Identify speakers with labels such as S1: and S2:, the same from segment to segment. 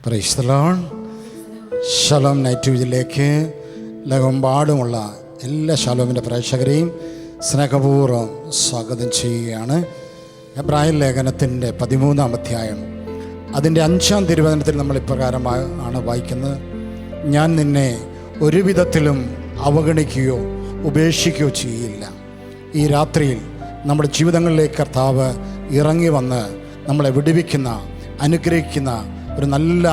S1: Price the lord. ശലോം night വിജിലേക്ക് ലോകമെമ്പാടുമുള്ള എല്ലാ ശലോമിൻ്റെ പ്രേക്ഷകരെയും സ്നേഹപൂർവ്വം സ്വാഗതം ചെയ്യുകയാണ്. എബ്രായ ലേഖനത്തിൻ്റെ 13-ാം അധ്യായം അതിൻ്റെ 5-ാം തിരുവചനത്തിൽ നമ്മൾ ഇപ്രകാരമാണ് വായിക്കുന്നത്: ഞാൻ നിന്നെ ഒരു വിധത്തിലും അവഗണിക്കുകയോ ഉപേക്ഷിക്കുകയോ ചെയ്യില്ല. ഈ രാത്രിയിൽ നമ്മുടെ ജീവിതങ്ങളിലേക്ക് കർത്താവ് ഇറങ്ങി വന്ന് നമ്മളെ വിടുവിക്കുന്ന, അനുഗ്രഹിക്കുന്ന ഒരു നല്ല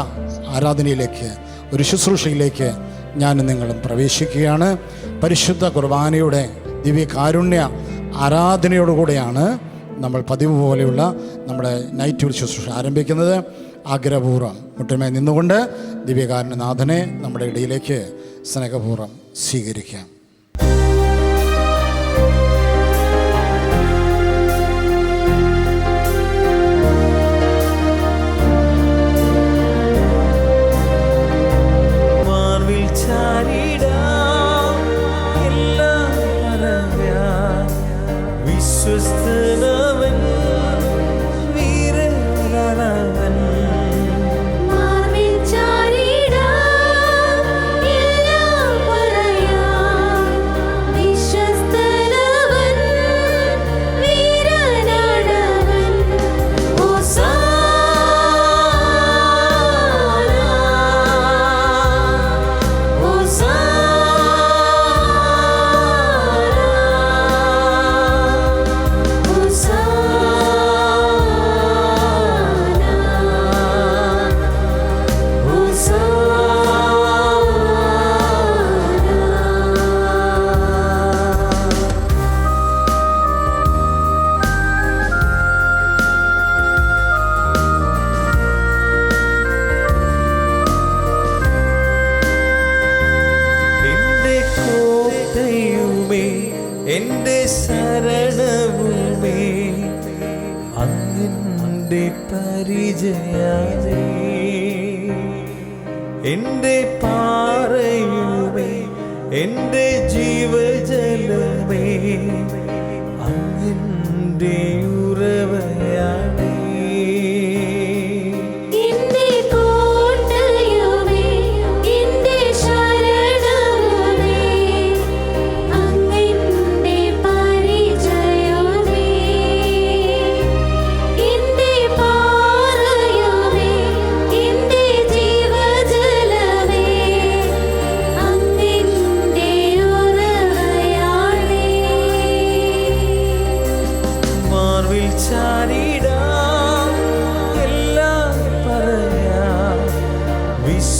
S1: ആരാധനയിലേക്ക്, ഒരു ശുശ്രൂഷയിലേക്ക് ഞാനും നിങ്ങളും പ്രവേശിക്കുകയാണ്. പരിശുദ്ധ കുർബാനയുടെ ദിവ്യകാരുണ്യ ആരാധനയോടുകൂടെയാണ് നമ്മൾ പതിവ് പോലെയുള്ള നമ്മുടെ നൈറ്റ് ശുശ്രൂഷ ആരംഭിക്കുന്നത്. ആഗ്രഹപൂർവ്വം മുട്ടുമേ നിന്നുകൊണ്ട് ദിവ്യകാരുണ്യനാഥനെ നമ്മുടെ ഇടയിലേക്ക് സ്നേഹപൂർവ്വം സ്വീകരിക്കാം.
S2: എന്റെ ശരണവുമേ, അങ്ങന്റെ പരിചയമേ, എന്റെ പാറയുമേ, എന്റെ ജീവജലമേ, അങ്ങന്റെ ഉറവയാണേ.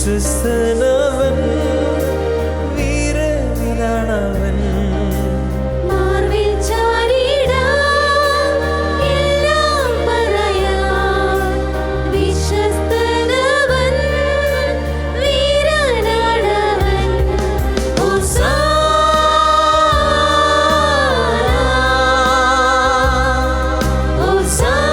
S2: വിശ്വസ്തനവൻ, വീരനാണവൻ.
S3: മാർവിൽ ചാരിടാം, എല്ലാം പറയാം. വിശ്വസ്തനവൻ, വീരനാണവൻ. ഹോസാന, ഹോസാന.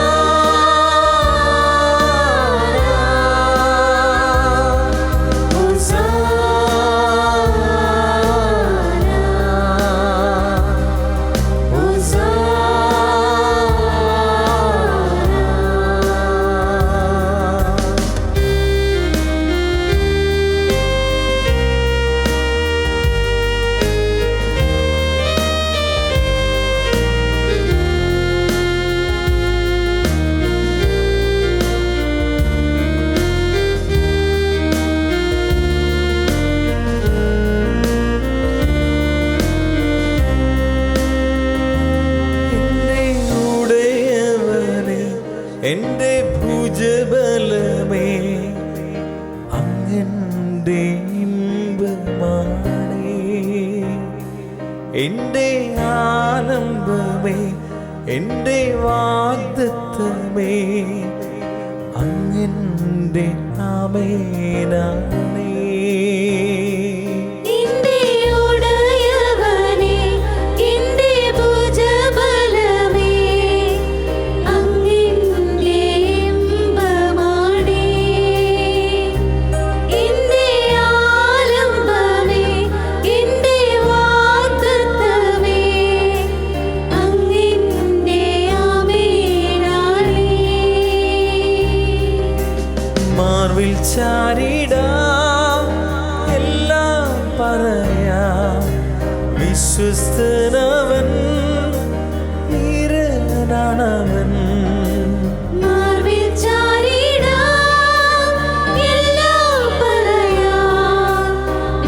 S2: എന്റെ ഭുജബലമേ, അങ്ങന്റെ ഇമ്പമാണേ. എന്റെ ആലംബമേ, എന്റെ വാഗ്ദത്തമേ, അങ്ങന്റെ ആമേനാണേ. മാർവിൽ ചാരിടാം, എല്ലാം പറയാം. വിശ്വസ്തനവൻ, വീരനാണവൻ.
S3: മാർവിൽ ചാരിടാം, എല്ലാം പറയാം.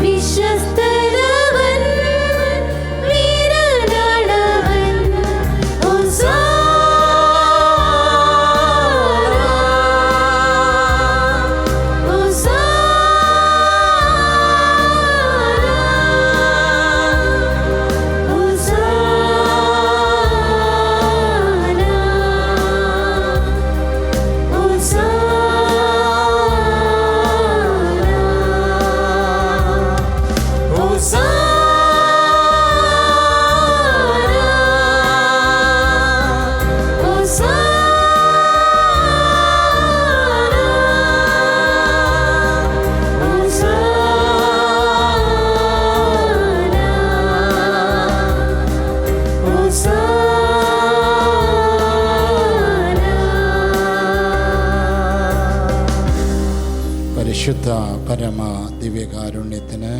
S3: വിശ്വസ്തനവൻ, വീരനാണവൻ.
S1: പരിശുദ്ധ പരമ ദിവ്യകാരുണ്യത്തിന്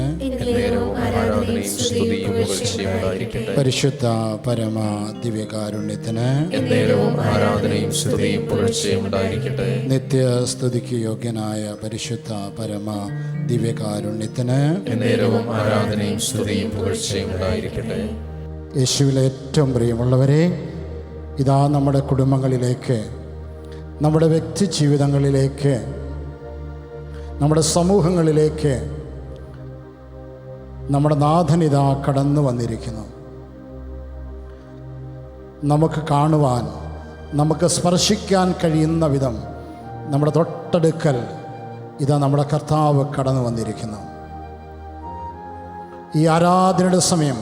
S1: പരിശുദ്ധ പരമ ദിവ്യകാരുണ്യത്തിന്
S4: ആരാധനയും സ്തുതിയും പുകഴ്ചയും ഉണ്ടായിരിക്കട്ടെ.
S1: നിത്യസ്തുതിക്ക് യോഗ്യനായ പരിശുദ്ധ പരമ ദിവ്യകാരുണ്യത്തിന്
S4: എന്നേരവും ആരാധനയും സ്തുതിയും പുകഴ്ചയും ഉണ്ടായിരിക്കട്ടെ.
S1: യേശുവിലെ ഏറ്റവും പ്രിയമുള്ളവരെ, ഇതാ നമ്മുടെ കുടുംബങ്ങളിലേക്ക്, നമ്മുടെ വ്യക്തി ജീവിതങ്ങളിലേക്ക്, നമ്മുടെ സമൂഹങ്ങളിലേക്ക് നമ്മുടെ നാഥൻ ഇതാ കടന്നു വന്നിരിക്കുന്നു. നമുക്ക് കാണുവാൻ, നമുക്ക് സ്പർശിക്കാൻ കഴിയുന്ന വിധം നമ്മുടെ തൊട്ടടുക്കൽ ഇതാ നമ്മുടെ കർത്താവ് കടന്നു വന്നിരിക്കുന്നു. ഈ ആരാധനയുടെ സമയം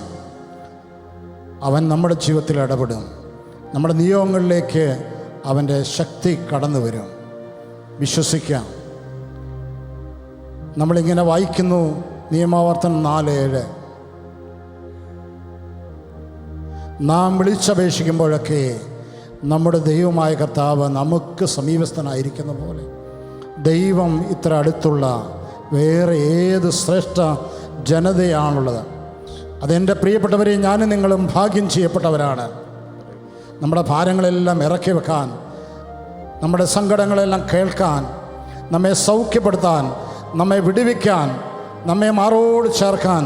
S1: അവൻ നമ്മുടെ ജീവിതത്തിൽ ഇടപെടും. നമ്മുടെ നിയോഗങ്ങളിലേക്ക് അവൻ്റെ ശക്തി കടന്നു വരും. വിശ്വസിക്കാം. നമ്മളിങ്ങനെ വായിക്കുന്നു, നിയമാവർത്തനം 4:7, നാം വിളിച്ചപേക്ഷിക്കുമ്പോഴൊക്കെ നമ്മുടെ ദൈവമായ കർത്താവ് നമുക്ക് സമീപസ്ഥനായിരിക്കുന്ന പോലെ ദൈവം ഇത്ര അടുത്തുള്ള വേറെ ഏത് ശ്രേഷ്ഠ ജനതയാണുള്ളത്? അതെൻ്റെ പ്രിയപ്പെട്ടവരെ, ഞാനും നിങ്ങളും ഭാഗ്യം ചെയ്യപ്പെട്ടവരാണ്. നമ്മുടെ ഭാരങ്ങളെല്ലാം ഇറക്കി വെക്കാൻ, നമ്മുടെ സങ്കടങ്ങളെല്ലാം കേൾക്കാൻ, നമ്മെ സൗഖ്യപ്പെടുത്താൻ, നമ്മെ വിടുവിക്കാൻ, നമ്മെ മാറോട് ചേർക്കാൻ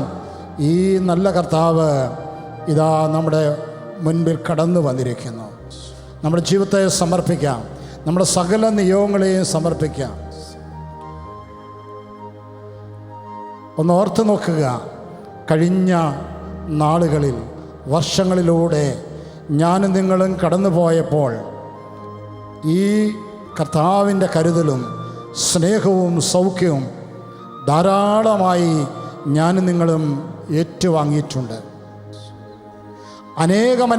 S1: ഈ നല്ല കർത്താവ് ഇതാ നമ്മുടെ മുൻപിൽ കടന്നു വന്നിരിക്കുന്നു. നമ്മുടെ ജീവിതത്തെ സമർപ്പിക്കാം, നമ്മുടെ സകല നിയോഗങ്ങളെയും സമർപ്പിക്കാം. ഒന്ന് ഓർത്ത് നോക്കുക, കഴിഞ്ഞ നാളുകളിൽ, വർഷങ്ങളിലൂടെ ഞാനും നിങ്ങളും കടന്നു പോയപ്പോൾ ഈ കർത്താവിൻ്റെ കരുതലും സ്നേഹവും സൗഖ്യവും ധാരാളമായി ഞാനും നിങ്ങളും ഏറ്റുവാങ്ങിയിട്ടുണ്ട്. അനേകം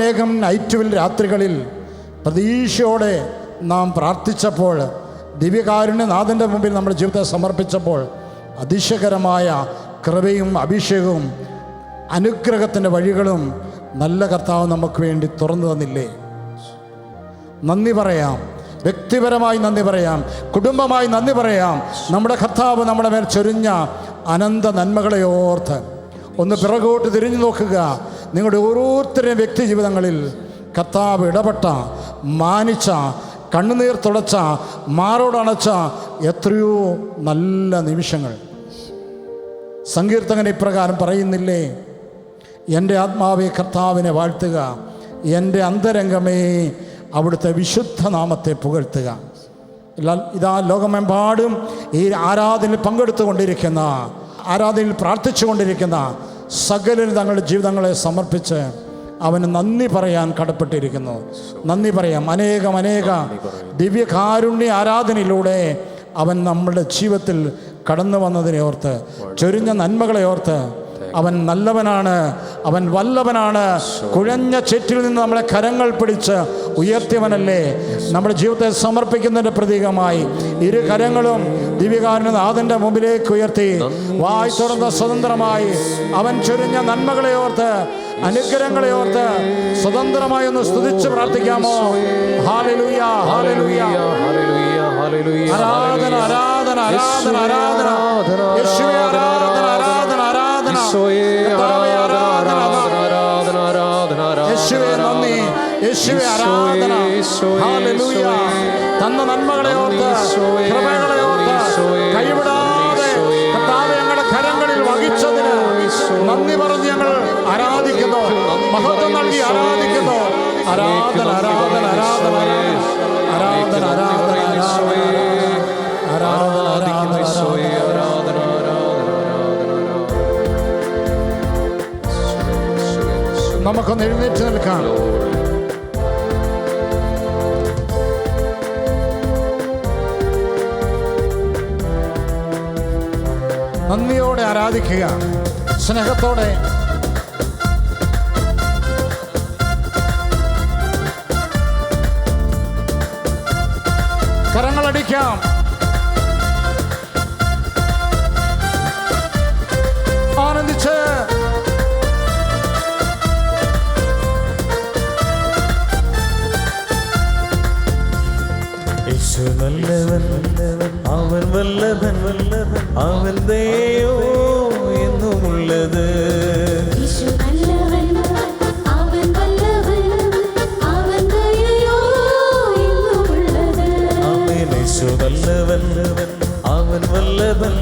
S1: നൈറ്റുവിൽ, രാത്രികളിൽ പ്രതീക്ഷയോടെ നാം പ്രാർത്ഥിച്ചപ്പോൾ, ദിവ്യകാരുണ്യനാഥൻ്റെ മുമ്പിൽ നമ്മുടെ ജീവിതത്തെ സമർപ്പിച്ചപ്പോൾ അതിശയകരമായ കൃപയും അഭിഷേകവും അനുഗ്രഹത്തിൻ്റെ വഴികളും നല്ല കർത്താവ് നമുക്ക് വേണ്ടി തുറന്നു തന്നില്ലേ? നന്ദി പറയാം. വ്യക്തിപരമായി നന്ദി പറയാം, കുടുംബമായി നന്ദി പറയാം. നമ്മുടെ കർത്താവ് നമ്മുടെ മേൽ ചൊരിഞ്ഞ അനന്ത നന്മകളെ ഓർത്ത് ഒന്ന് പിറകോട്ട് തിരിഞ്ഞു നോക്കുക. നിങ്ങളുടെ ഓരോരുത്തരുടെയും വ്യക്തി ജീവിതങ്ങളിൽ കർത്താവ് ഇടപെട്ട, മാനിച്ച, കണ്ണുനീർ തുടച്ച, മാറോടണച്ച എത്രയോ നല്ല നിമിഷങ്ങൾ. സങ്കീർത്തകൻ ഇപ്രകാരം പറയുന്നില്ലേ? എൻ്റെ ആത്മാവെ കർത്താവിനെ വാഴ്ത്തുക, എൻ്റെ അന്തരംഗമേ അവിടുത്തെ വിശുദ്ധ നാമത്തെ പുകഴ്ത്തുക. ഇതാ ലോകമെമ്പാടും ഈ ആരാധനയിൽ പങ്കെടുത്തുകൊണ്ടിരിക്കുന്ന, ആരാധനയിൽ പ്രാർത്ഥിച്ചു കൊണ്ടിരിക്കുന്ന സകലരും തങ്ങളുടെ ജീവിതങ്ങളെ സമർപ്പിച്ച് അവന് നന്ദി പറയാൻ കടപ്പെട്ടിരിക്കുന്നു. നന്ദി പറയാം. അനേക ദിവ്യകാരുണ്യ ആരാധനയിലൂടെ അവൻ നമ്മുടെ ജീവിതത്തിൽ കടന്നു വന്നതിനെ ഓർത്ത്, ചൊരിഞ്ഞ നന്മകളെ ഓർത്ത് അവൻ നല്ലവനാണ്, അവൻ വല്ലവനാണ്. കുഴഞ്ഞ ചേറ്റിൽ നിന്ന് നമ്മളെ കരങ്ങൾ പിടിച്ച് ഉയർത്തിയവനല്ലേ? നമ്മുടെ ജീവിതത്തെ സമർപ്പിക്കുന്നതിൻ്റെ പ്രതീകമായി ഇരു കരങ്ങളും ദിവ്യകാരുണ്യനാഥൻ്റെ മുമ്പിലേക്ക് ഉയർത്തി വായ് തുറന്ന സ്വതന്ത്രമായി അവൻ ചൊരിഞ്ഞ നന്മകളെ ഓർത്ത്, അനുഗ്രഹങ്ങളെ ഓർത്ത് സ്വതന്ത്രമായി ഒന്ന് സ്തുതിച്ച് പ്രാർത്ഥിക്കാമോ? ഹല്ലേലൂയ, ഹല്ലേലൂയ, ആരാധന, ആരാധന, ആരാധന ആരാധന ആരാധന യേശുവേ ആരാധന ആരാധന ആരാധന കർത്താവേ ആരാധന യേശുവേ നന്ദി യേശുവേ ആരാധന ഹല്ലേലൂയ തന്ന നന്മകളെ ഓർത്ത് കൃപകളെ ഓർത്ത് കൈവിടാതെ കർത്താവേ ഞങ്ങളുടെ കരങ്ങളിൽ വഹിച്ചതിന് നന്ദി പറഞ്ഞ് ഞങ്ങൾ ആരാധിക്കുന്നു മഹത്വം നൽകി ആരാധിക്കുന്നു ആരാധന ആരാധന ആരാധന ആരാധന ആരാധന നമുക്കൊന്ന് എഴുന്നേറ്റ് നിൽക്കാം. നന്ദിയോടെ ആരാധിക്കുക, സ്നേഹത്തോടെ. കരങ്ങളടിക്കാം. ആനന്ദിച്ച്
S2: യേശു നല്ലവൻ, അവൻ വല്ലഭൻ, അവൻ ദയോ എന്നുമുള്ളത്.
S3: യേശു നല്ലവൻ, അവൻ വല്ലഭൻ, അവൻ ദയയോ എന്നുമുള്ളത്.
S2: ആമേൻ. യേശു നല്ലവൻ, അവൻ വല്ലഭൻ,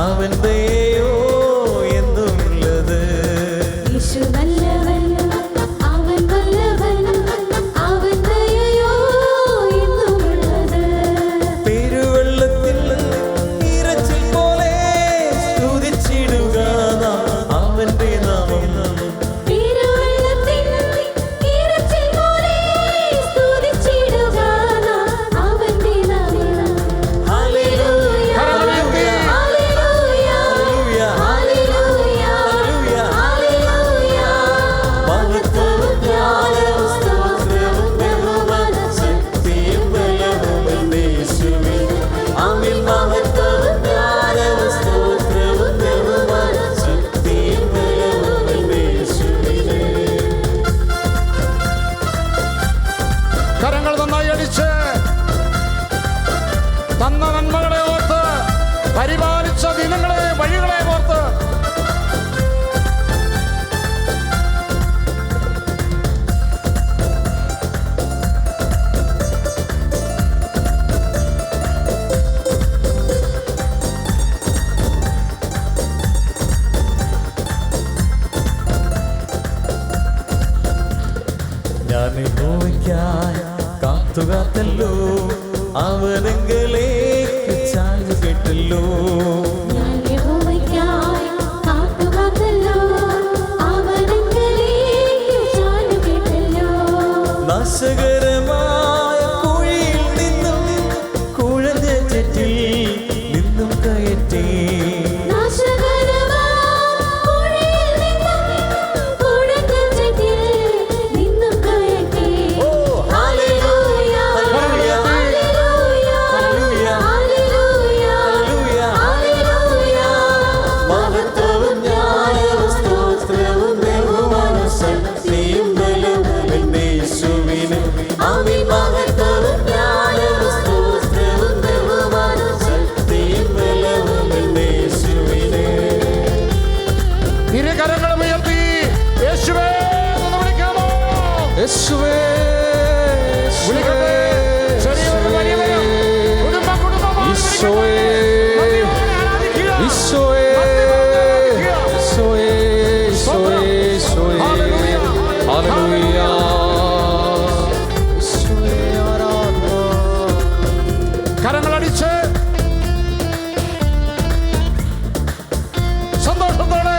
S2: അവൻ ദയോ എന്നുമുള്ളത്.
S3: യേശു നല്ലവൻ, അവൻ വല്ലഭൻ, അവൻ ദയയോ എന്നുമുള്ളത്.
S2: പെരുവെള്ളത്തിൽ ഇരച്ചിൽ പോലെ സ്തുതിച്ചിടുക അവന്റെ നാമം.
S3: തിരുവെള്ളത്തിൻ ഇരച്ചിൽ പോലെ സ്തുതിച്ചിടുക അവന്റെ നാമം. Hallelujah hallelujah hallelujah hallelujah hallelujah.
S2: മഹത്വവും ജ്ഞാനവും സ്തോത്രവും ബഹുമാനവും ശക്തിയും ബലവും യേശുവിൻ. ആമേൻ. മഹത്വവും ജ്ഞാനവും സ്തോത്രവും ബഹുമാനവും ശക്തിയും ബലവും യേശുവിൻ.
S1: കരങ്ങൾ നന്നായി അടിച്ച് തന്ന നന്മകളെ ഓർത്ത് പരിപാലിച്ച ദിനങ്ങളെ വഴികളെ ഓർത്ത്
S2: ഞാൻ യഹോവയ്ക്കായി കാത്തുകാത്തല്ലോ, അവനെങ്കിലേക്ക് ചാഞ്ഞു കേട്ടല്ലോ.
S3: ഞാൻ യഹോവയ്ക്കായി കാത്തുകാത്തല്ലോ, അവനെങ്കിലേക്ക് ചാഞ്ഞുകേട്ടല്ലോ.
S2: നാശകരമായ കുഴിയിൽ നിന്നും കുഴഞ്ഞ ചെറ്റിൽ നിന്നും കയറ്റി.
S3: നാശകരമായ കുഴിയിൽ നിന്നും കുഴഞ്ഞ ചെടിയിൽ നിന്നും കയറ്റി. Hallelujah hallelujah hallelujah hallelujah.
S2: മഹത്വവും ജ്ഞാനവും സ്തോത്രവും ബഹുമാനവും ശക്തിയും ബലവും യേശുവിന്. ആമേൻ. മഹത്വവും ജ്ഞാനവും സ്തോത്രവും ബഹുമാനവും ശക്തിയും ബലവും യേശുവിന്.
S1: ഇരു കരങ്ങളും ഉയർത്തി യേശുവേ എന്ന് വിളിക്കാമോ?
S4: യേശുവേ
S1: വിളിക്കട്ടെ. ചെറിയവരും വലിയവരും കുടുംബമായി
S4: ഈശോയേ
S1: നന്ദിയോടെ ആരാധിക്കുക.
S4: ഈശോയേ ഈശോയേ ഈശോയേ ഈശോയേ
S1: ഹല്ലേലൂയ.
S4: ഹല്ലേലൂയ ഈശോയേ ആരാധന.
S1: കരങ്ങളടിച്ച് സന്തോഷത്തോടെ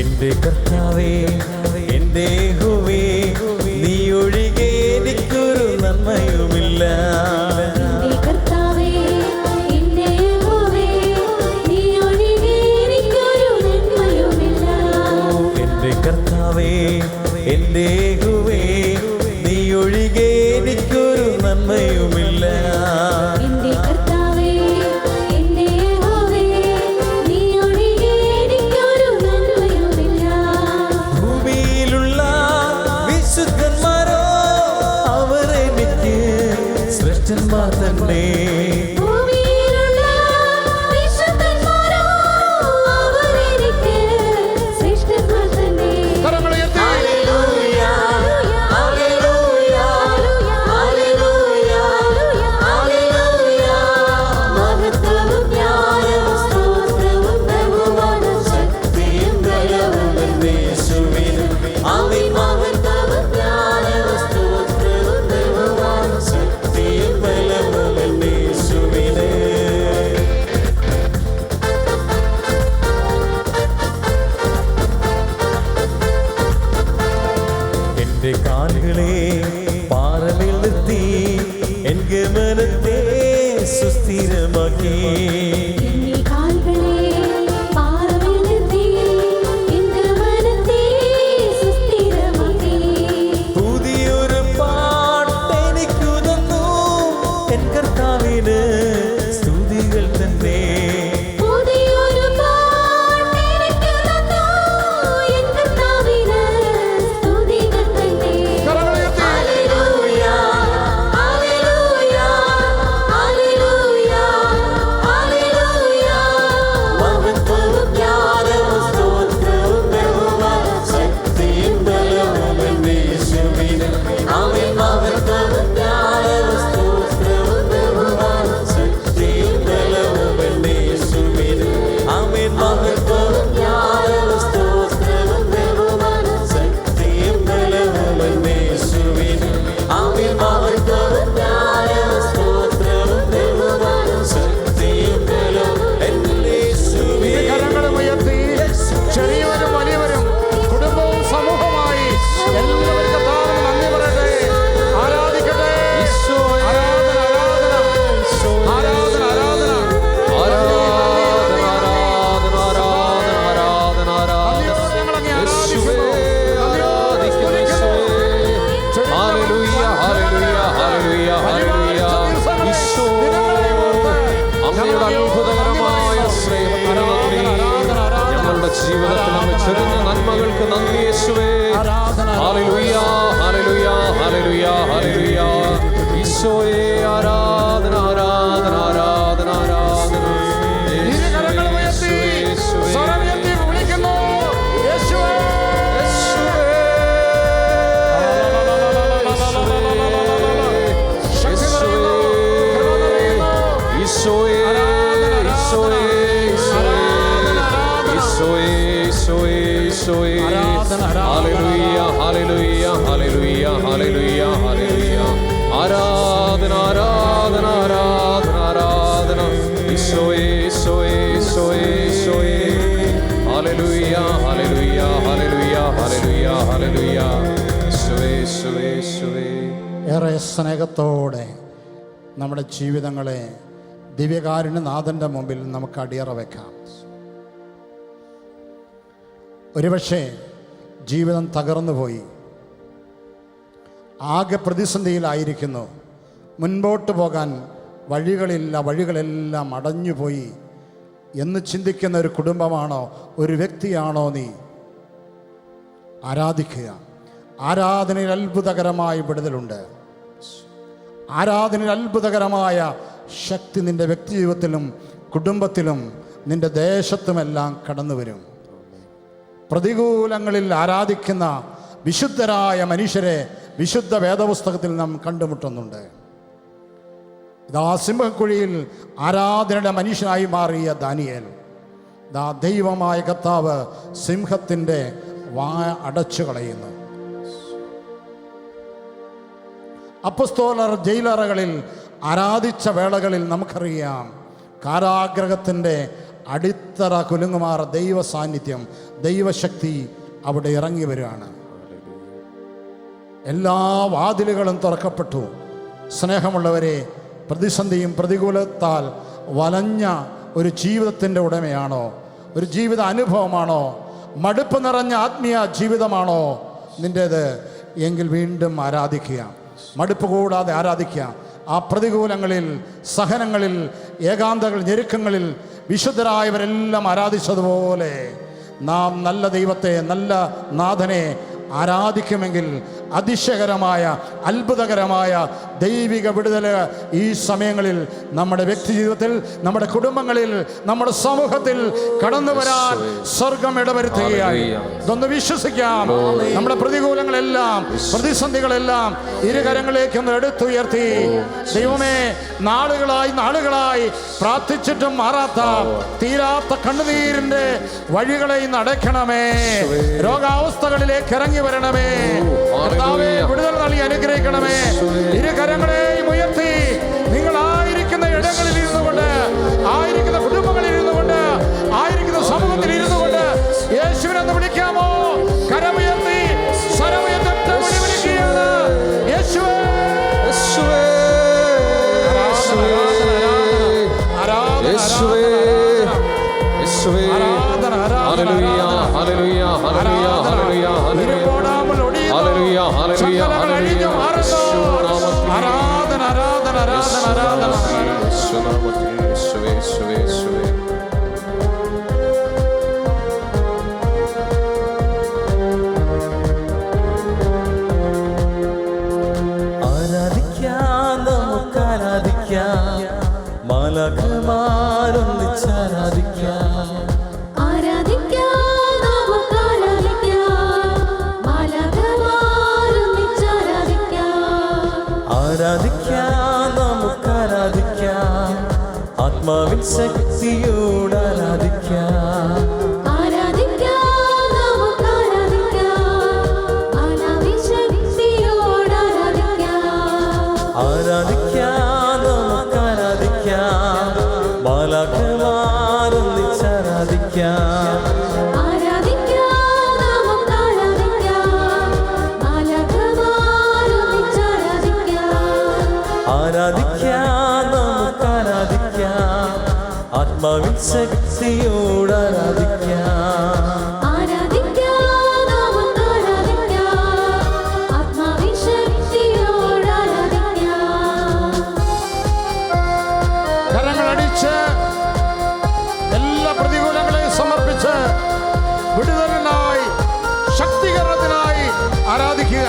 S2: എന്റെ കർത്താവേ, എന്റെ യഹോവേ, നീ ഒഴികെ എനിക്കൊരു നന്മയുമില്ല.
S3: എന്റെ കർത്താവേ, എന്റെ യഹോവേ, നീ ഒഴികെ എനിക്കൊരു നന്മയുമില്ല.
S2: എന്റെ കർത്താവേ, എന്റെ യഹോവേ, നീ ഒഴികെ എനിക്കൊരു നന്മയുമില്ല.
S3: എന്റെ കർത്താവേ, എന്റെ യഹോവേ, നീ ഒഴികെ എനിക്കൊരു നന്മയുമില്ല.
S2: സുസ്ഥിരമാക്കി.
S3: എന്നീ കാൽകളെ പാറമേൽ നിർത്തി എന്റെ മനത്തെ സുസ്ഥിരമാക്കി.
S2: പുതിയൊരു പാട്ടെനിക്കു തന്നു എൻ കർത്താവിന് സ്തുതികൾ തന്നെ.
S3: പുതിയൊരു പാട്ടെനിക്കു തന്നു എൻ കർത്താവിന് സ്തുതികൾ തന്നെ. Hallelujah hallelujah hallelujah hallelujah.
S2: മഹത്വവും ജ്ഞാനവും സ്തോത്രവും ബഹുമാനവും ശക്തിയും ബലവും എൻ്റെ യേശുവിന്. ആമേൻ. മഹത്വവും ജ്ഞാനവും സ്തോത്രവും ബഹുമാനവും ശക്തിയും ബലവും എൻ്റെ യേശുവിന്. ആമേൻ. മഹത്വവും ജ്ഞാനവും സ്തോത്രവും ബഹുമാനവും ശക്തിയും ബലവും എൻ്റെ യേശുവിന്. ആമേൻ. മഹത്വവും ജ്ഞാനവും സ്തോത്രവും ബഹുമാനവും ശക്തിയും ബലവും എൻ്റെ യേശുവിന്.
S1: കരങ്ങളും ഉയർത്തി ചെറിയവരും വലിയവരും കുടുംബവും സമൂഹമായി എല്ലാവരും കർത്താവിന് നന്ദി പറയട്ടെ, ആരാധിക്കട്ടെ. ആരാധന ആരാധന ആരാധന ആരാധന നന്ദിയോടെ ഞങ്ങൾ അങ്ങേ ആരാധിക്കുന്നു.
S4: അങ്ങയുടെ അത്ഭുതകരമായ സ്നേഹത്തിന് നന്ദി. ഞങ്ങളുടെ ജീവിതത്തിൽ അങ്ങ് ചെറിയ നന്മകൾക്ക് നന്ദി യേശുവേ. Hallelujah hallelujah hallelujah hallelujah. ഈശോയെ ആരാധന ആരാധന ആരാധന ആരാധന.
S1: കരങ്ങളും ഉയർത്തി സ്വരമുയർത്തി വിളിക്കുന്നു യേശുവേ. ശക്തി നിറയുന്നു, കൃപ നിറയുന്നു.
S4: ഈശോയെ ഈശോയെ ഈശോയെ ഈശോയെ ഈശോയെ. Hallelujah hallelujah hallelujah hallelujah hallelujah. ആരാധന ആരാധന ആരാധന ആരാധന. ഈശോയെ ഈശോയെ ഈശോയെ ഈശോയെ. Hallelujah hallelujah hallelujah hallelujah hallelujah. ഈശോയെ ഈശോയെ ഈശോയെ.
S1: ഏറെ സ്നേഹത്തോടെ നമ്മുടെ ജീവിതങ്ങളെ ദിവ്യകാരുണ്യനാഥൻ്റെ മുമ്പിൽ നമുക്ക് അടിയറ വയ്ക്കാം. ഒരുപക്ഷെ ജീവിതം തകർന്നു പോയി, ആകെ പ്രതിസന്ധിയിലായിരിക്കുന്നു, മുൻപോട്ട് പോകാൻ വഴികളില്ല, വഴികളെല്ലാം അടഞ്ഞുപോയി എന്ന് ചിന്തിക്കുന്ന ഒരു കുടുംബമാണോ, ഒരു വ്യക്തിയാണോ നീ? ആരാധിക്കുക. ആരാധനയിൽ അത്ഭുതകരമായ വിടുതലുണ്ട്. ആരാധനയിൽ അത്ഭുതകരമായ ശക്തി നിൻ്റെ വ്യക്തിജീവിതത്തിലും കുടുംബത്തിലും നിൻ്റെ ദേശത്തുമെല്ലാം കടന്നു വരും. പ്രതികൂലങ്ങളിൽ ആരാധിക്കുന്ന വിശുദ്ധരായ മനുഷ്യരെ വിശുദ്ധ വേദപുസ്തകത്തിൽ നാം കണ്ടുമുട്ടുന്നുണ്ട്. ഇതാ സിംഹക്കുഴിയിൽ ആരാധനയുടെ മനുഷ്യനായി മാറിയ ദാനിയേൽ, ഇതാ ദൈവമായ കർത്താവ് സിംഹത്തിൻ്റെ വായ അടച്ചു കളയുന്നു. അപ്പസ്തോലർ ജയിലറകളിൽ ആരാധിച്ച വേളകളിൽ നമുക്കറിയാം, കാരാഗ്രഹത്തിൻ്റെ അടിത്തറ കുലുങ്ങുമാറ ദൈവ സാന്നിധ്യം, ദൈവശക്തി അവിടെ ഇറങ്ങി വരികയാണ്. എല്ലാ വാതിലുകളും തുറക്കപ്പെട്ടു. സ്നേഹമുള്ളവരെ, പ്രതിസന്ധിയും പ്രതികൂലത്താൽ വലഞ്ഞ ഒരു ജീവിതത്തിൻ്റെ ഉടമയാണോ, ഒരു ജീവിത അനുഭവമാണോ, മടുപ്പ് നിറഞ്ഞ ആത്മീയ ജീവിതമാണോ നിൻ്റേത് എങ്കിൽ വീണ്ടും ആരാധിക്കുക. മടുപ്പ് കൂടാതെ ആരാധിക്കുക. ആ പ്രതികൂലങ്ങളിൽ, സഹനങ്ങളിൽ, ഏകാന്തകൾ, ഞെരുക്കങ്ങളിൽ വിശുദ്ധരായവരെല്ലാം ആരാധിച്ചതുപോലെ നാം നല്ല ദൈവത്തെ, നല്ല നാഥനെ ആരാധിക്കുമെങ്കിൽ അതിശയകരമായ, അത്ഭുതകരമായ ദൈവിക വിടുതൽ ഈ സമയങ്ങളിൽ നമ്മുടെ വ്യക്തിജീവിതത്തിൽ, നമ്മുടെ കുടുംബങ്ങളിൽ, നമ്മുടെ സമൂഹത്തിൽ കടന്നു വരാൻ സ്വർഗം ഇടവരുത്തുകയായി. ഇതൊന്ന് വിശ്വസിക്കാം. നമ്മുടെ പ്രതികൂലങ്ങളെല്ലാം, പ്രതിസന്ധികളെല്ലാം ഇരുകരങ്ങളിലേക്കൊന്ന് എടുത്തുയർത്തി, ദൈവമേ, നാളുകളായി പ്രാർത്ഥിച്ചിട്ടും മാറാത്ത, തീരാത്ത കണ്ണുനീരിന്റെ വഴികളെ ഇന്ന് അടയ്ക്കണമേ. രോഗാവസ്ഥകളിലേക്ക് ഇറങ്ങി വരണമേ. കർത്താവേ, വിടുതൽ നൽകി അനുഗ്രഹിക്കണമേ. ഇരുകരങ്ങളെയും ഉയർത്തി നിങ്ങളായിരിക്കുന്ന ഇടങ്ങളിൽ ഇരുന്നു കൊണ്ട്, ആയിരിക്കുന്ന കുടുംബങ്ങളിൽ ഇരുന്നു കൊണ്ട്, ആയിരിക്കുന്ന സമൂഹത്തിൽ ഇരുന്നു കൊണ്ട് യേശുവിനെന്ന് വിളിക്കാമോ? കരമുയർത്തി സ്വരമുയർത്തി വിളിക്കുകയാണ് യേശുവേ.
S4: യേശുവേ. യേശുവേ യേശുവേ hallelujah hallelujah hallelujah hallelujah hallelujah hallelujah hallelujah
S1: ആരാധന ആരാധന ആരാധന ആരാധന
S4: യേശുനാമത്തിൽ യേശുവേ യേശുവേ യേശുവേ
S2: ആരാധിക്കാം നമുക്ക് ആരാധിക്കാം മാലാഖമാരൊന്നിച്ചാരാധിക്കാം
S3: ആരാധിക്കാം നമുക്ക് ആരാധിക്കാം മാലാഖമാരൊന്നിച്ചാരാധിക്കാം
S2: ആരാധിക്കാം നമുക്ക് ആരാധിക്കാം ആത്മാവിൻ ശക്തിയോട് ആരാധിക്കാം
S3: ആരാധിക്കാം നമുക്ക് ആരാധിക്കാം ആത്മാവിൻ ശക്തിയോട് ആരാധിക്കാം
S2: ആരാധിക്കാം നമുക്ക് ആരാധിക്കാം മാലാഖമാരൊന്നിച്ചാരാധിക്കാം
S3: ആരാധിക്കാം നമുക്ക് ആരാധിക്കാം മാലാഖമാരൊന്നിച്ചാരാധിക്കാം
S2: ആരാധിക്കാം നമുക്ക് ആരാധിക്കാം ആത്മാവിൻ ശക്തിയോട് ആരാധിക്കാം
S3: ആരാധിക്കാം നമുക്ക് ആരാധിക്കാം ആത്മാവിൻ ശക്തിയോട് ആരാധിക്കാം
S1: കരങ്ങളടിച്ച് എല്ലാ പ്രതികൂലങ്ങളെയും സമർപ്പിച്ച് വിടുതലിനായി ശക്തീകരണത്തിനായി ആരാധിക്കുക.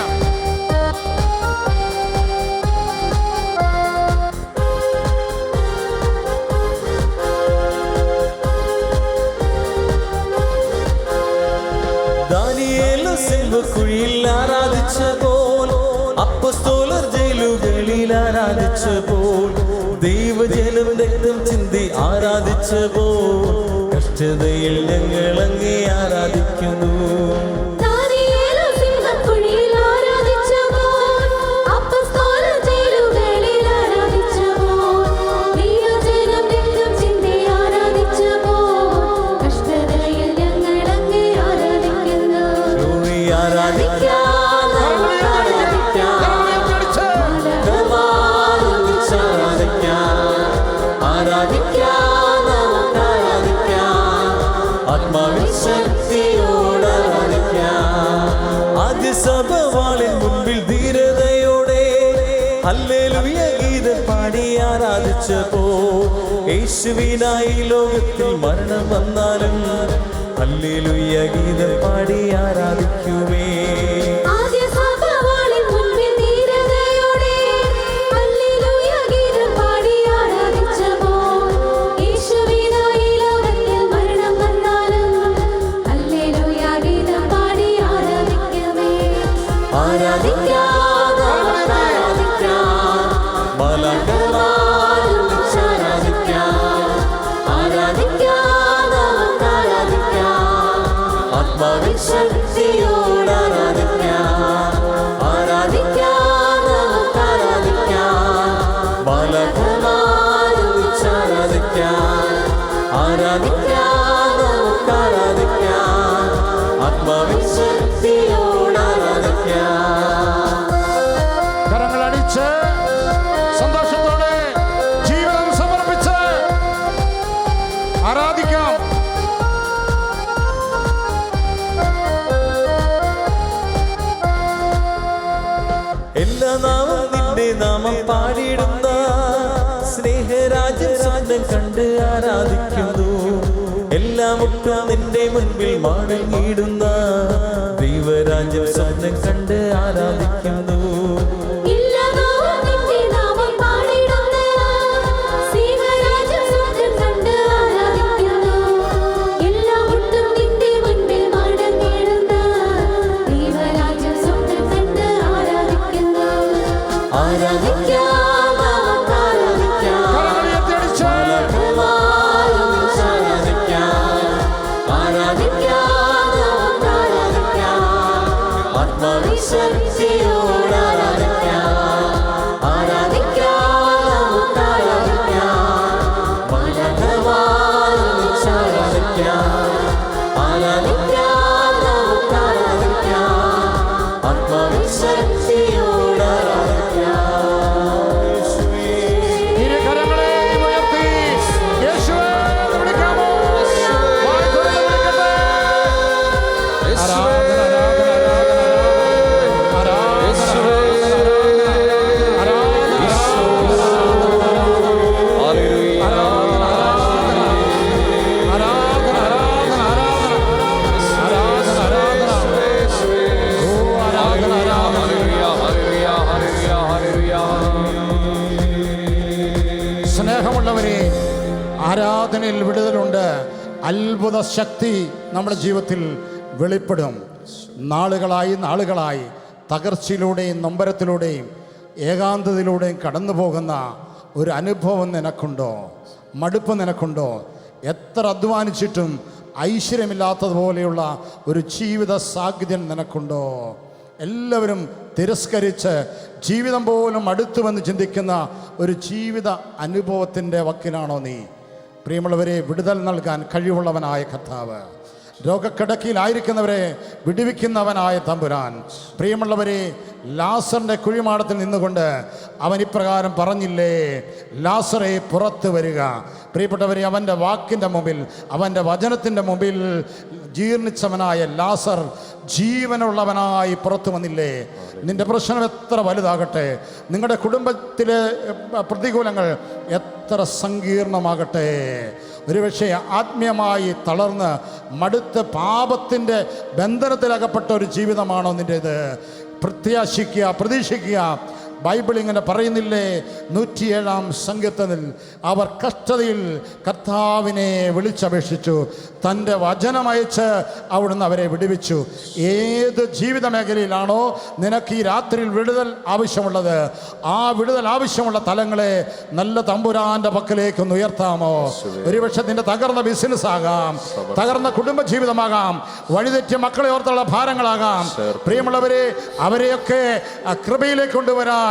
S2: ദാനിയേൽ സിംഹക്കുഴിയിൽ ആരാധിച്ച പോൽ അപ്പോസ്തലർ ജയിലുകളിൽ ആരാധിച്ച പോൽ ദൈവജനം രക്തം ചിന്തി ആരാധിച്ച പോൽ കഷ്ടതയിൽ ഞങ്ങൾ അങ്ങേ ആരാധിക്കുന്നു.
S3: ദാനിയേൽ സിംഹക്കുഴിയിൽ ആരാധിച്ചപ്പോൾ അപ്പോസ്തലർ ജയിലുകളിൽ ആരാധിച്ചപ്പോൾ ദൈവജനം രക്തം ചിന്തി ആരാധിച്ചപ്പോൾ കഷ്ടതയിൽ ഞങ്ങൾ അങ്ങേ ആരാധിക്കുന്നു.
S2: Glory ആരാധിക്കാം നമുക്ക് ആരാധിക്കാം ആരാധിക്കാം നമുക്ക് ആരാധിക്കാം ആത്മാവിൻ ശക്തിയോട് ആരാധിക്കാം. ആദ്യ സഭവാളിൻ മുൻപിൽ ധീരതയോടെ ഹല്ലേലൂയ ഗീതം പാടി ആരാധിച്ചപ്പോ യേശുവിനായി ലോകത്തിൽ മരണം വന്നാലും ഹല്ലേലൂയ ഗീതം പാടി ആരാധിക്കുമേ.
S3: ആദ്യ സഭവാളിൻ മുൻപിൽ ധീരതയോടെ ഹല്ലേലൂയ ഗീതം പാടി ആരാധിച്ചപ്പോൾ യേശുവിനായി ലോകത്തിൽ മരണം വന്നാലും ഹല്ലേലൂയ ഗീതം പാടി ആരാധിക്കുമേ. ആരാധിക്കാം നമുക്ക് ആരാധിക്കാം
S2: മാലാഖമാരൊന്നിച്ചാരാധിക്കാം
S3: ആരാധിക്കാം നമുക്ക് ആരാധിക്കാം
S2: ആത്മാവിൻ ശക്തിയോട് ആരാധിക്കാം ആരാധിക്കാം നമുക്ക് ആരാധിക്കാം മാലാഖമാരൊന്നിച്ചാരാധിക്കാം ആരാധിക്കാം നമുക്ക് ആരാധിക്കാം ആത്മാവിൻ ശക്തിയോട് ആരാധിക്കാം.
S1: കരങ്ങളടിച്ച് സന്തോഷത്തോടെ ജീവിതം സമർപ്പിച്ച് ആരാധിക്കാം.
S2: എല്ലാ നാമം നിന്റെ നാമം പാടിയിടുന്ന സ്നേഹരാജൻ സ്വന്തം കണ്ട് ആരാധിക്കുന്നു. എല്ലാ മുട്ടും നിന്റെ മുൻപിൽ മടങ്ങിയിടുന്ന ദൈവരാജ്യം സ്വന്തം കണ്ട് ആരാധിക്കുന്നു.
S3: ഇല്ലനാമം നിന്റെ നാമം പാടിടുന്ന സ്നേഹരാജൻ സ്വന്തം കണ്ട് ആരാധിക്കുന്നു. എല്ലാ മുട്ടും നിന്റെ മുൻപിൽ മടങ്ങിയിടുന്ന ദൈവരാജ്യം സ്വന്തം കണ്ട് ആരാധിക്കുന്നു. ആരാധിക്കാം നമുക്ക് ആരാധിക്കാം
S1: കരങ്ങളുയർത്തിയടിച്ച്
S2: ആരാധിക്കാം ആരാധിക്കാം നമുക്ക് ആരാധിക്കാം
S1: ആരാധനയിൽ വിടുതലുണ്ട്. അത്ഭുത ശക്തി നമ്മുടെ ജീവിതത്തിൽ വെളിപ്പെടും. നാളുകളായി തകർച്ചയിലൂടെയും നൊമ്പരത്തിലൂടെയും ഏകാന്തതയിലൂടെയും കടന്നു പോകുന്ന ഒരു അനുഭവം നിനക്കുണ്ടോ? മടുപ്പ് നിനക്കുണ്ടോ? എത്ര അധ്വാനിച്ചിട്ടും ഐശ്വര്യമില്ലാത്തതുപോലെയുള്ള ഒരു ജീവിത സാഹചര്യം നിനക്കുണ്ടോ? എല്ലാവരും തിരസ്കരിച്ച് ജീവിതം പോലും അടുത്തുവെന്ന് ചിന്തിക്കുന്ന ഒരു ജീവിത അനുഭവത്തിൻ്റെ വക്കിലാണോ നീ? പ്രിയമുള്ളവരെ, വിടുതൽ നൽകാൻ കഴിവുള്ളവനായ കർത്താവ്, രോഗക്കിടക്കയിലായിരിക്കുന്നവരെ വിടുവിക്കുന്നവനായ തമ്പുരാൻ, പ്രിയമുള്ളവരെ, ലാസറിൻ്റെ കുഴിമാടത്തിൽ നിന്നുകൊണ്ട് അവൻ ഇപ്രകാരം പറഞ്ഞില്ലേ, ലാസറെ പുറത്ത് വരിക. പ്രിയപ്പെട്ടവരെ, അവൻ്റെ വാക്കിൻ്റെ മുമ്പിൽ, അവൻ്റെ വചനത്തിൻ്റെ മുമ്പിൽ ജീർണിച്ചവനായ ലാസർ ജീവനുള്ളവനായി പുറത്തു വന്നില്ലേ? നിന്റെ പ്രശ്നം എത്ര വലുതാകട്ടെ, നിങ്ങളുടെ കുടുംബത്തിലെ പ്രതികൂലങ്ങൾ എത്ര സങ്കീർണമാകട്ടെ, ഒരുപക്ഷെ ആത്മീയമായി തളർന്ന് മടുത്ത് പാപത്തിൻ്റെ ബന്ധനത്തിലകപ്പെട്ട ഒരു ജീവിതമാണോ നിൻ്റേത്? പ്രതീക്ഷിക്കുക. ബൈബിൾ ഇങ്ങനെ പറയുന്നില്ലേ, 107-ാം സങ്കീർത്തനത്തിൽ അവർ കഷ്ടതയിൽ കർത്താവിനെ വിളിച്ചപേക്ഷിച്ചു, തൻ്റെ വചനമയച്ച് അവിടുന്ന് അവരെ വിടുവിച്ചു. ഏത് ജീവിത മേഖലയിലാണോ നിനക്ക് ഈ രാത്രിയിൽ വിടുതൽ ആവശ്യമുള്ളത്, ആ വിടുതൽ ആവശ്യമുള്ള തലങ്ങളെ നല്ല തമ്പുരാൻ്റെ പക്കലേക്കൊന്ന് ഉയർത്താമോ? ഒരുപക്ഷെ നിന്റെ തകർന്ന ബിസിനസ് ആകാം, തകർന്ന കുടുംബജീവിതമാകാം, വഴിതെറ്റിയ മക്കളെ ഓർത്തുള്ള ഭാരങ്ങളാകാം. പ്രിയമുള്ളവരെ, അവരെയൊക്കെ കൃപയിലേക്ക് കൊണ്ടുവരാൻ,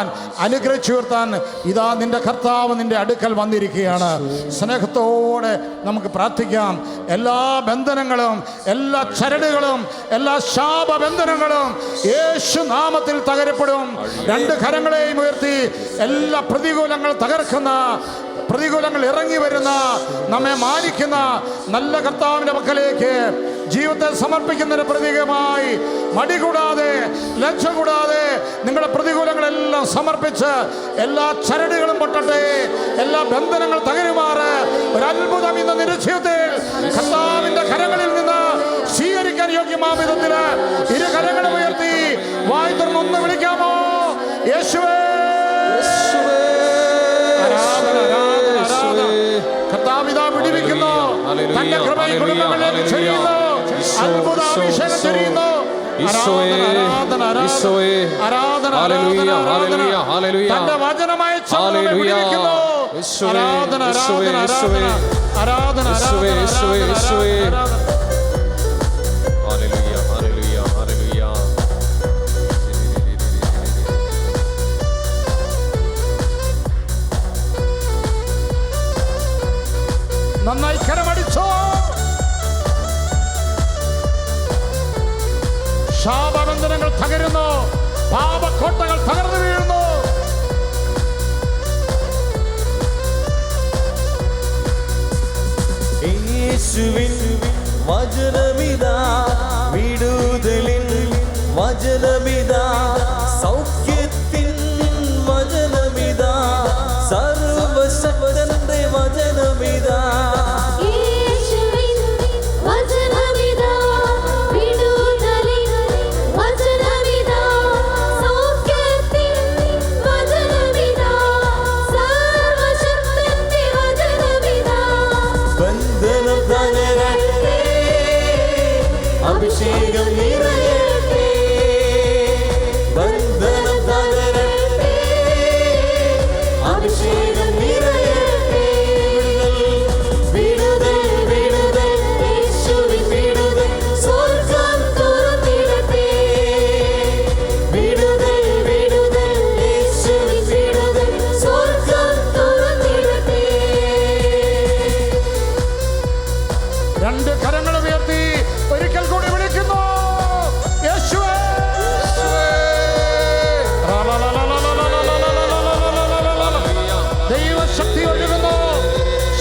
S1: അനുഗ്രഹിച്ചു ഉയർത്താൻ ഇതാ നിന്റെ കർത്താവ് നിന്റെ അടുക്കൽ വന്നിരിക്കുകയാണ്. സ്നേഹത്തോടെ നമുക്ക് പ്രാർത്ഥിക്കാം. എല്ലാ ബന്ധനങ്ങളും, എല്ലാ ചരടുകളും, എല്ലാ ശാപബന്ധനങ്ങളും യേശു നാമത്തിൽ തകരപ്പെടും. രണ്ട് കരങ്ങളെയും ഉയർത്തി എല്ലാ പ്രതികൂലങ്ങൾ തകർക്കുന്ന, പ്രതികൂലങ്ങൾ ഇറങ്ങി വരുന്ന, നമ്മെ മാനിക്കുന്ന നല്ല കർത്താവിൻ്റെ പക്കലേക്ക് ജീവിതത്തെ സമർപ്പിക്കുന്നതിന് പ്രതീകമായി മടികൂടാതെ, ലജ്ജ കൂടാതെ നിങ്ങളുടെ പ്രതികൂലങ്ങളെല്ലാം സമർപ്പിച്ച് എല്ലാ ചരടുകളും പൊട്ടട്ടെ, എല്ലാ ബന്ധനങ്ങൾ തകരുമാറ് ഒരു അത്ഭുതം ഇന്ന് നിരീക്ഷത്തിൽ കർത്താവിന്റെ കരങ്ങളിൽ നിന്ന് സ്വീകരിക്കാൻ യോഗ്യമായ വിധത്തിൽ ഇരു കരങ്ങളും ഉയർത്തി വായി തുറന്നൊന്ന് വിളിക്കാമോ? യേശുവേ, കർത്താവിതാ വിടുവിക്കുന്നു, തന്റെ കൃപയിൽ കുടുംബങ്ങളിലേക്ക് ചൊരിയുന്നു, അത്ഭുത അഭിഷേകം ചൊരിയുന്നു. തന്റെ വചനമായി വിടുവിക്കുന്നു. ആരാധന, ആരാധന, ആരാധന, ആരാധന. നന്നായി കരമടിച്ചോ. ശാപബന്ധനങ്ങൾ തകരുന്നു, പാപക്കോട്ടകൾ തകർന്നു വീഴുന്നു.
S2: യേശുവിൻ വചനമിതാ, വിടുതലിൻ വചനമിതാ, സൗഖ്യത്തിൻ വചനമിതാ, സർവശക്തന്റെ വചനമിതാ. അഭിഷേകം നിറയട്ടെ, ബന്ധനം തകരട്ടെ, അഭിഷേകം നിറയട്ടെ. വിടുതൽ, വിടുതൽ, യേശുവിൻ വിടുതൽ, സ്വർഗ്ഗം തുറന്നിടട്ടെ. വിടുതൽ, വിടുതൽ, യേശുവിൻ വിടുതൽ, സ്വർഗ്ഗം തുറന്നിടട്ടെ.
S1: രണ്ട് കരങ്ങൾ ഉയർത്തി ഒരിക്കൽ കൂടി വിളിക്കുന്നു, യേശുവേ. ദൈവശക്തി ഒഴുകുന്നു,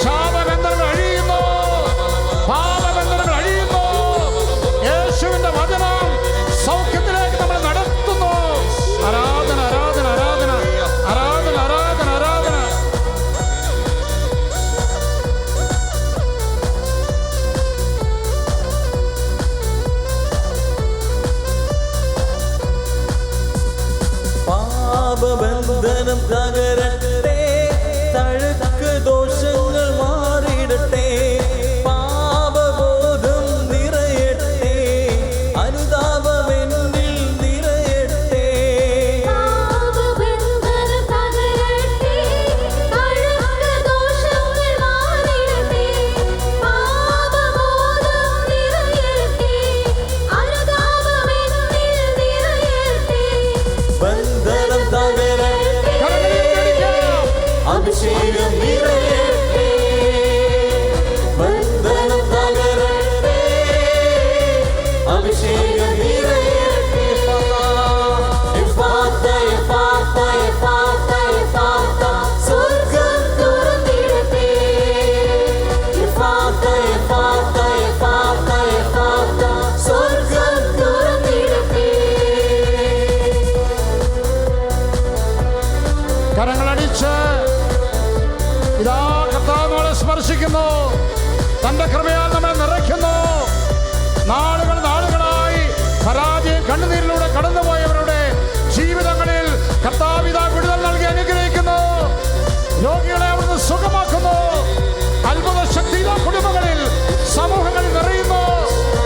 S1: ശാപബന്ധനങ്ങൾ അഴിയുന്നു, പാപബന്ധനങ്ങൾ അഴിയുന്നു. യേശുവിന്റെ വചനം സൗഖ്യത്തിലേക്ക് നമ്മൾ നടത്തുന്നു. ആരാധന, ആരാധന, ആരാധന, ആരാധന, ആരാധന, ആരാധന.
S2: അഭിഷേകം നിറയട്ടെ, ബന്ധനം തകരട്ടെ, അഭിഷേകം നിറയട്ടെ. എഫാത്ത, എഫാത്ത, എഫാത്ത, എഫാത്ത, സ്വർഗ്ഗം തുറന്നിടട്ടെ. എഫാത്ത, എഫാത്ത, എഫാത്ത, എഫാത്ത, സ്വർഗ്ഗം തുറന്നിടട്ടെ.
S1: കരങ്ങളടിച്ച് ഇതാ കർത്താവ് നമ്മളെ സ്പർശിക്കുന്നു. തന്റെ കൃപയാൽ നമ്മെ നിറയ്ക്കുന്നു. നാളുകളായി പരാജയം കണ്ണുനീരിലൂടെ കടന്നുപോയവരുടെ ജീവിതങ്ങളിൽ കർത്താവ് ഇതാ വിടുതൽ നൽകി അനുഗ്രഹിക്കുന്നു. രോഗികളെ അവിടുന്ന് സുഖമാക്കുന്നു. അത്ഭുത ശക്തി ഇതാ കുടുംബങ്ങളിൽ, സമൂഹങ്ങളിൽ നിറയുന്നു.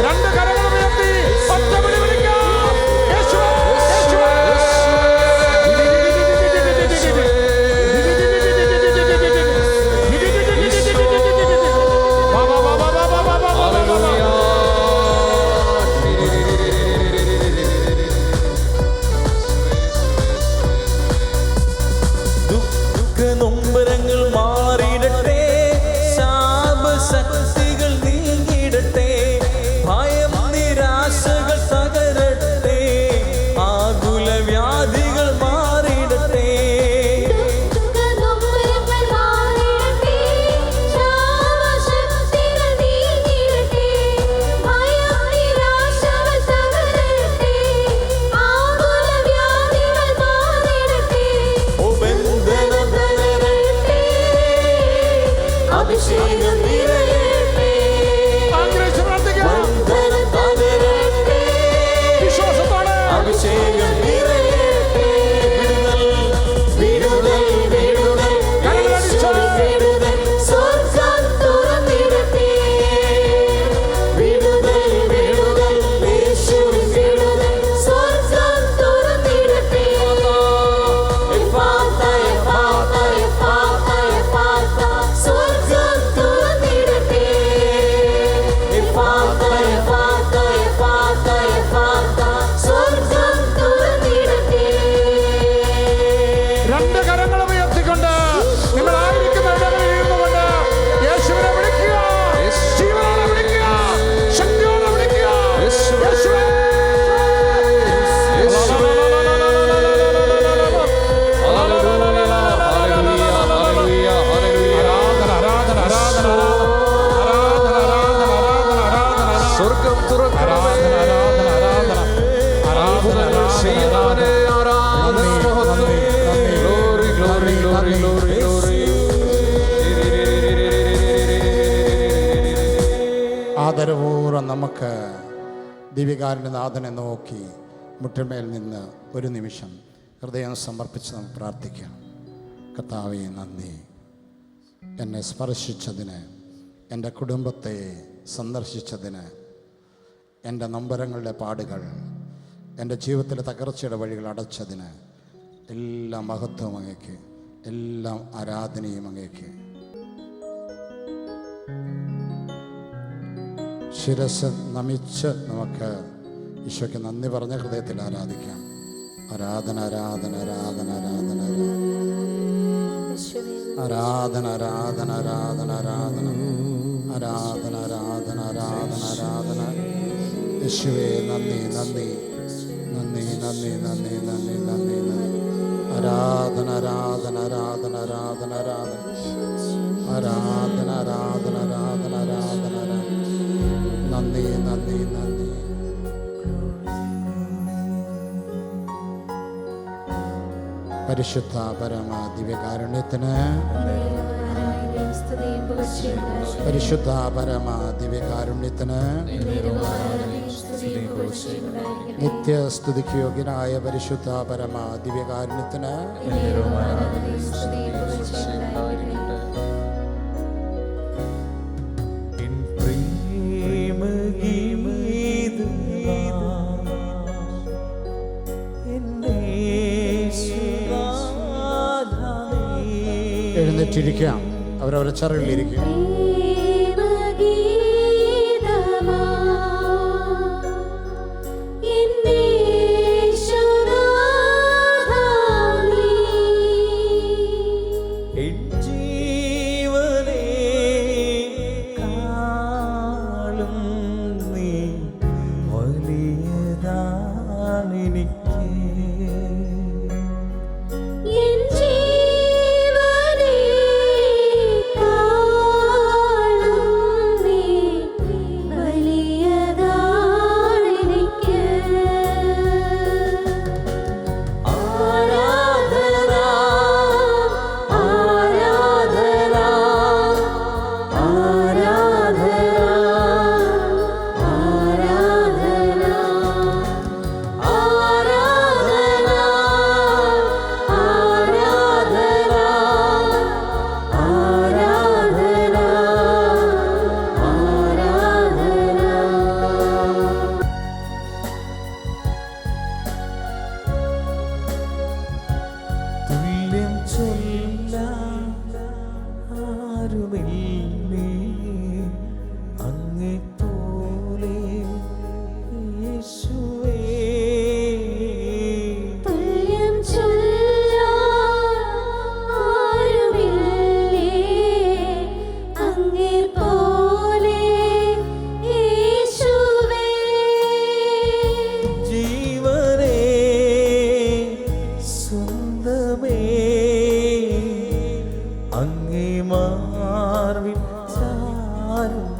S1: രണ്ട് കരങ്ങൾ ഉയർത്തി ഒറ്റ വിളി വിളിക്കാം. യേശുവേ, യേശുവേ.
S2: ദുഃഖനൊമ്പരങ്ങൾ മാറിയിടട്ടെ, ശാപശക്തികൾ നീങ്ങിടട്ടെ, ഭയം നിരാശകൾ തകരട്ടെ, ആകുല വ്യാധികൾ മാറിയിടട്ടെ.
S3: ദുഃഖനൊമ്പരങ്ങൾ മാറിയിടട്ടെ, ശാപശക്തികൾ നീങ്ങിടട്ടെ, ഭയം നിരാശകൾ തകരട്ടെ, ആകുല വ്യാധികൾ മാറിയിടട്ടെ.
S2: ഓ ബന്ധനം തകരട്ടെ, അഭിഷേകം നിറയട്ടെ,
S1: ആഗ്രഹിച്ച് പ്രാർത്ഥിക്കാം.
S2: ബന്ധനം തകരട്ടെ,
S1: വിശ്വാസത്തോടെ
S2: അഭിഷേകം നിറയട്ടെ. വിടുതൽ, വിടുതൽ, വിടുതൽ, യേശുവിൻ വിടുതൽ, സ്വർഗ്ഗം തുറന്നിടട്ടെ. വിടുതൽ, വിടുതൽ, യേശുവിൻ വിടുതൽ, സ്വർഗ്ഗം തുറന്നിടട്ടെ. എഫാത്ത, എഫാത്ത, എഫാത്ത, എഫാത്ത, സ്വർഗ്ഗം തുറന്നിടട്ടെ. എഫാത്ത, എഫാത്ത, എഫാത്ത, എഫാത്ത, സ്വർഗ്ഗം തുറന്നിടട്ടെ.
S1: രണ്ട് കരങ്ങളും ഉയർത്തിക്കൊണ്ട് നിങ്ങളായിരിക്കുന്ന ഇടങ്ങളിൽ ഇരുന്നുകൊണ്ട് യേശുവിനെ വിളിക്കുക. ജീവനോടെ വിളിക്കുക, ശക്തിയോടെ വിളിക്കുക. യേശുവേ. ആരാധന, ആരാധന, ആരാധന, ആരാധന, ആരാധന, ആരാധന, ആരാധന,
S4: സ്വർഗം തുറക്കണമേ. ചെയ്യുവാനേ ആരാധന, മഹത്വം. Glory, glory, glory, glory, glory.
S1: ആദരപൂർവ്വം നമുക്ക് ദിവ്യകാരുണ്യനാഥനെ നോക്കി മുട്ടിന്മേൽ നിന്ന് ഒരു നിമിഷം ഹൃദയം സമർപ്പിച്ച് നമുക്ക് പ്രാർത്ഥിക്കാം. കർത്താവേ, നന്ദി. എന്നെ സ്പർശിച്ചതിന്, എൻ്റെ കുടുംബത്തെ സന്ദർശിച്ചതിന്, എൻ്റെ നൊമ്പരങ്ങളുടെ പാടുകൾ, എൻ്റെ ജീവിതത്തിലെ തകർച്ചയുടെ വഴികൾ അടച്ചതിന് എല്ലാ മഹത്വവും അങ്ങേക്ക്, എല്ലാം ആരാധനയും അങ്ങേക്ക്. ശിരസ് നമിച്ച് നമുക്ക് ഈശോയ്ക്ക് നന്ദി പറഞ്ഞ ഹൃദയത്തിൽ ആരാധിക്കാം. ആരാധന, ആരാധന, ആരാധന, ആരാധന, ആരാധന, ആരാധന, ആരാധന, ആരാധന, ആരാധന, ആരാധന, ആരാധന, ആരാധന. യേശുവേ, നന്ദി, നന്ദി, നന്ദി, നന്ദി, നന്ദി, നന്ദി, നന്ദി, നന്ദി. ആരാധന, ആരാധന, ആരാധന, ആരാധന, ആരാധന, ആരാധന, ആരാധന, ആരാധന, ആരാധന, ആരാധന. നന്ദി, നന്ദി, നന്ദി. പരിശുദ്ധ പരമ ദിവ്യകാരുണ്യത്തിന്, പരിശുദ്ധ പരമ ദിവ്യകാരുണ്യത്തിന്, നിത്യസ്തുതിക്ക് യോഗ്യനായ പരിശുദ്ധ പരമ ദിവ്യകാരുണ്യത്തിന്, എഴുന്നേറ്റിരിക്കാം. അവരവരെ ചെറുകളിലിരിക്കും.
S2: എൻ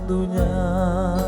S5: ഞാൻ